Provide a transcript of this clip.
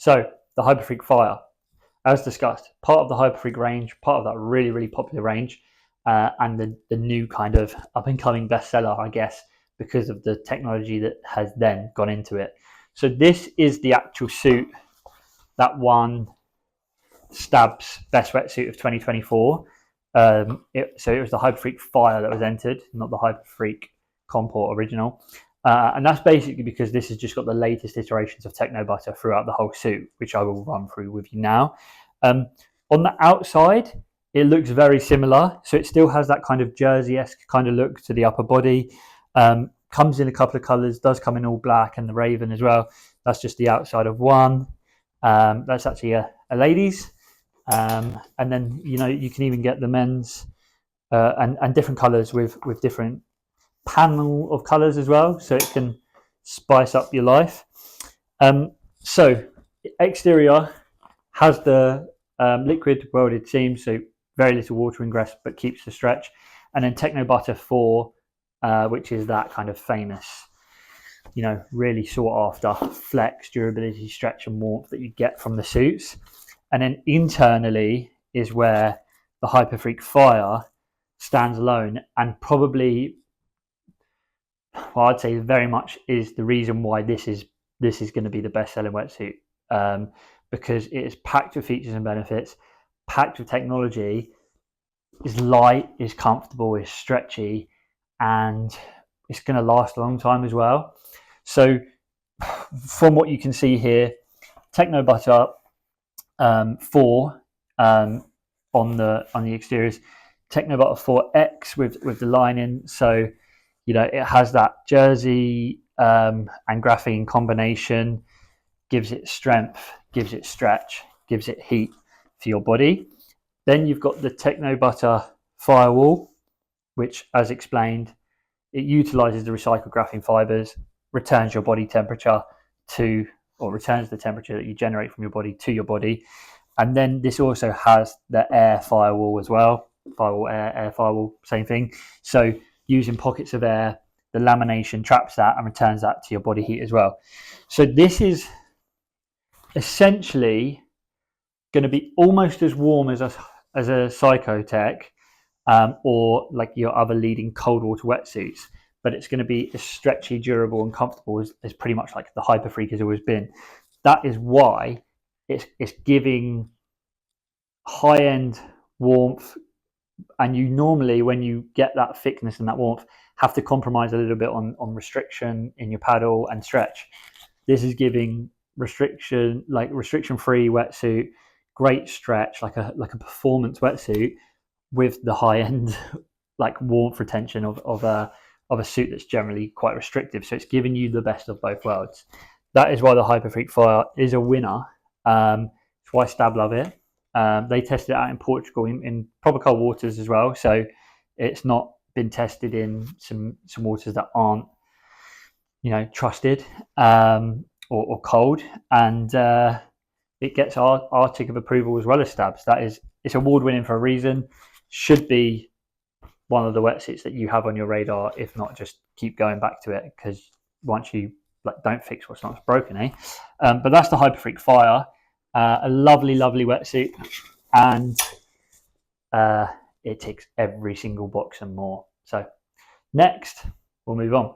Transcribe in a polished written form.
So the Hyperfreak Fire, as discussed, part of the Hyperfreak range, part of that really, really popular range, and the new kind of up-and-coming bestseller, I guess, because of the technology that has then gone into it. So this is the actual suit that won Stab's Best Wetsuit of 2024. So it was the Hyperfreak Fire that was entered, not the Hyperfreak Comport original. And that's basically because this has just got the latest iterations of Techno Butter throughout the whole suit, which I will run through with you now. On the outside, it looks very similar. So it still has that kind of jersey-esque kind of look to the upper body. Comes in a couple of colours, does come in all black and the Raven as well. That's just the outside of one. That's actually a ladies. And then, you can even get the men's and different colours with different panel of colours as well, so it can spice up your life. So exterior has the liquid welded seams, so very little water ingress but keeps the stretch, and then Techno Butter 4, which is that kind of famous, really sought after flex, durability, stretch and warmth that you get from the suits. And then internally is where the Hyperfreak Fire stands alone, and probably, well, I'd say very much is the reason why this is going to be the best-selling wetsuit, because it is packed with features and benefits, packed with technology, is light, is comfortable, is stretchy, and it's going to last a long time as well. So from what you can see here, Techno Butter 4 on the exteriors, Techno Butter 4X with the lining, so it has that jersey and graphene combination, gives it strength, gives it stretch, gives it heat for your body. Then you've got the Techno Butter Firewall, which, as explained, it utilizes the recycled graphene fibers, returns your body temperature returns the temperature that you generate from your body to your body. And then this also has the air firewall as well. Firewall, air firewall, same thing. So using pockets of air, the lamination traps that and returns that to your body heat as well. So this is essentially going to be almost as warm as a Psychotech or like your other leading cold water wetsuits, but it's going to be as stretchy, durable and comfortable as pretty much like the Hyperfreak has always been. That is why it's giving high-end warmth, and you normally, when you get that thickness and that warmth, have to compromise a little bit on restriction in your paddle and stretch. This is giving restriction-free wetsuit, great stretch, like a performance wetsuit with the high-end like warmth retention of a suit that's generally quite restrictive. So it's giving you the best of both worlds. That is why the Hyperfreak Fire is a winner. It's why Stab love it. They tested it out in Portugal in proper cold waters as well. So it's not been tested in some waters that aren't, trusted or cold. And it gets our tick of approval as well as Stab's. It's award-winning for a reason. Should be one of the wetsuits that you have on your radar. If not, just keep going back to it, because once you don't fix what's not broken, but that's the Hyperfreak Fire. A lovely wetsuit, and it ticks every single box and more. So next we'll move on.